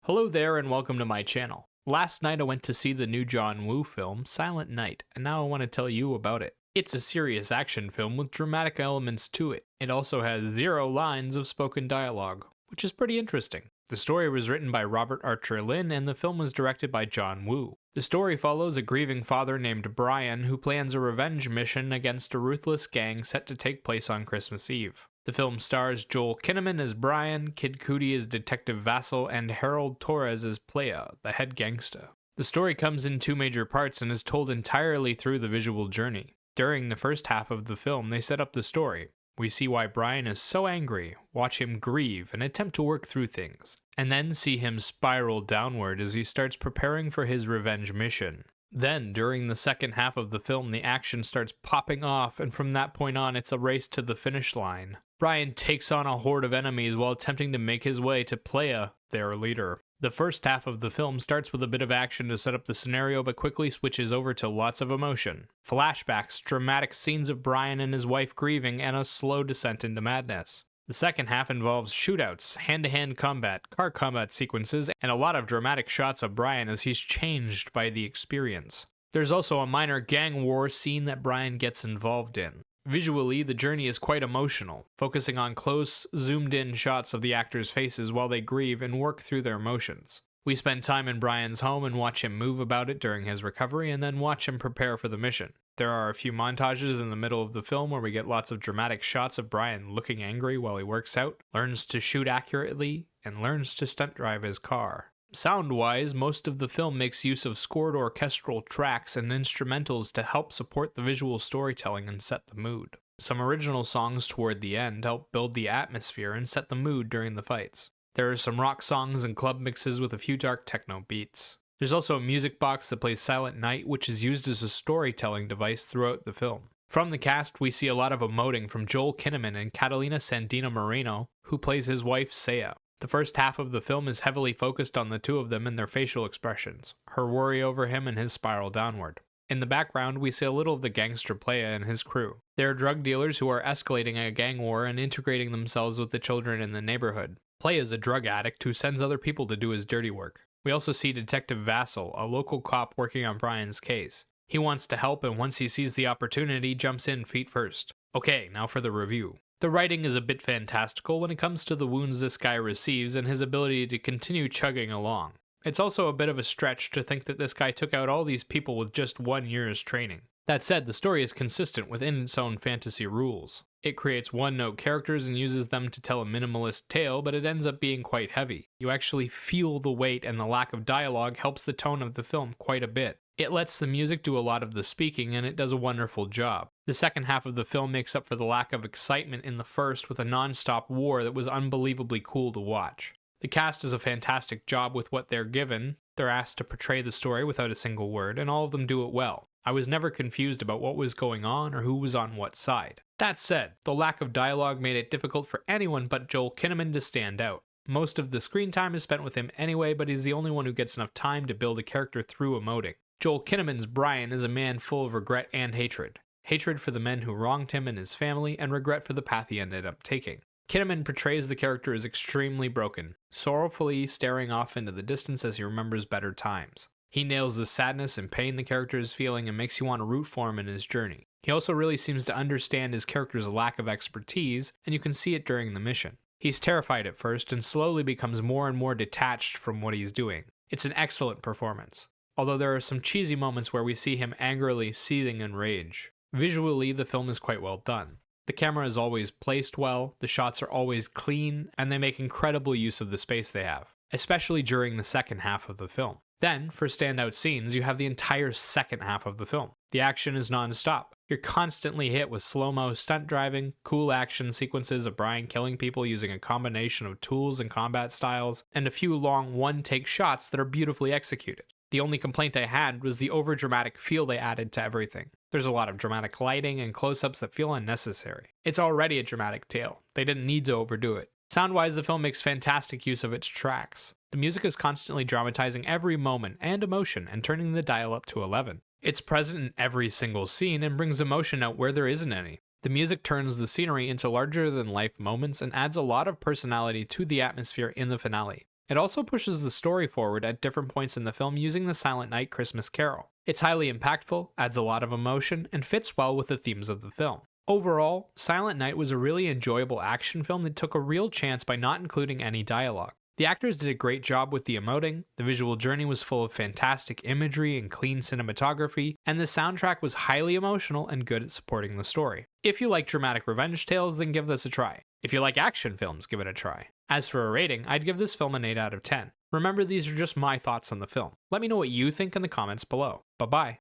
Hello there and welcome to my channel. Last night I went to see the new John Woo film, Silent Night, and now I want to tell you about it. It's a serious action film with dramatic elements to it. It also has 0 lines of spoken dialogue, which is pretty interesting. The story was written by Robert Archer Lynn and the film was directed by John Woo. The story follows a grieving father named Brian who plans a revenge mission against a ruthless gang set to take place on Christmas Eve. The film stars Joel Kinnaman as Brian, Kid Cudi as Detective Vassal, and Harold Torres as Playa, the head gangsta. The story comes in 2 major parts and is told entirely through the visual journey. During the first half of the film, they set up the story. We see why Brian is so angry, watch him grieve and attempt to work through things, and then see him spiral downward as he starts preparing for his revenge mission. Then, during the second half of the film, the action starts popping off, and from that point on, it's a race to the finish line. Brian takes on a horde of enemies while attempting to make his way to Playa, their leader. The first half of the film starts with a bit of action to set up the scenario, but quickly switches over to lots of emotion. Flashbacks, dramatic scenes of Brian and his wife grieving, and a slow descent into madness. The second half involves shootouts, hand-to-hand combat, car combat sequences, and a lot of dramatic shots of Brian as he's changed by the experience. There's also a minor gang war scene that Brian gets involved in. Visually, the journey is quite emotional, focusing on close, zoomed-in shots of the actors' faces while they grieve and work through their emotions. We spend time in Brian's home and watch him move about it during his recovery and then watch him prepare for the mission. There are a few montages in the middle of the film where we get lots of dramatic shots of Brian looking angry while he works out, learns to shoot accurately, and learns to stunt drive his car. Sound-wise, most of the film makes use of scored orchestral tracks and instrumentals to help support the visual storytelling and set the mood. Some original songs toward the end help build the atmosphere and set the mood during the fights. There are some rock songs and club mixes with a few dark techno beats. There's also a music box that plays Silent Night, which is used as a storytelling device throughout the film. From the cast, we see a lot of emoting from Joel Kinnaman and Catalina Sandino Moreno, who plays his wife Saya. The first half of the film is heavily focused on the two of them and their facial expressions, her worry over him and his spiral downward. In the background, we see a little of the gangster Playa and his crew. They are drug dealers who are escalating a gang war and integrating themselves with the children in the neighborhood. Playa is a drug addict who sends other people to do his dirty work. We also see Detective Vassal, a local cop working on Brian's case. He wants to help and once he sees the opportunity, jumps in feet first. Okay, now for the review. The writing is a bit fantastical when it comes to the wounds this guy receives and his ability to continue chugging along. It's also a bit of a stretch to think that this guy took out all these people with just 1 year's training. That said, the story is consistent within its own fantasy rules. It creates one-note characters and uses them to tell a minimalist tale, but it ends up being quite heavy. You actually feel the weight, and the lack of dialogue helps the tone of the film quite a bit. It lets the music do a lot of the speaking, and it does a wonderful job. The second half of the film makes up for the lack of excitement in the first with a non-stop war that was unbelievably cool to watch. The cast does a fantastic job with what they're given. They're asked to portray the story without a single word, and all of them do it well. I was never confused about what was going on or who was on what side. That said, the lack of dialogue made it difficult for anyone but Joel Kinnaman to stand out. Most of the screen time is spent with him anyway, but he's the only one who gets enough time to build a character through emoting. Joel Kinnaman's Brian is a man full of regret and hatred. Hatred for the men who wronged him and his family, and regret for the path he ended up taking. Kinnaman portrays the character as extremely broken, sorrowfully staring off into the distance as he remembers better times. He nails the sadness and pain the character is feeling and makes you want to root for him in his journey. He also really seems to understand his character's lack of expertise, and you can see it during the mission. He's terrified at first and slowly becomes more and more detached from what he's doing. It's an excellent performance, although there are some cheesy moments where we see him angrily seething in rage. Visually, the film is quite well done. The camera is always placed well, the shots are always clean, and they make incredible use of the space they have, especially during the second half of the film. Then, for standout scenes, you have the entire second half of the film. The action is non-stop. You're constantly hit with slow-mo stunt driving, cool action sequences of Brian killing people using a combination of tools and combat styles, and a few long one-take shots that are beautifully executed. The only complaint I had was the over-dramatic feel they added to everything. There's a lot of dramatic lighting and close-ups that feel unnecessary. It's already a dramatic tale. They didn't need to overdo it. Sound-wise, the film makes fantastic use of its tracks. The music is constantly dramatizing every moment and emotion and turning the dial up to 11. It's present in every single scene and brings emotion out where there isn't any. The music turns the scenery into larger-than-life moments and adds a lot of personality to the atmosphere in the finale. It also pushes the story forward at different points in the film using the Silent Night Christmas Carol. It's highly impactful, adds a lot of emotion, and fits well with the themes of the film. Overall, Silent Night was a really enjoyable action film that took a real chance by not including any dialogue. The actors did a great job with the emoting, the visual journey was full of fantastic imagery and clean cinematography, and the soundtrack was highly emotional and good at supporting the story. If you like dramatic revenge tales, then give this a try. If you like action films, give it a try. As for a rating, I'd give this film an 8 out of 10. Remember, these are just my thoughts on the film. Let me know what you think in the comments below. Bye bye.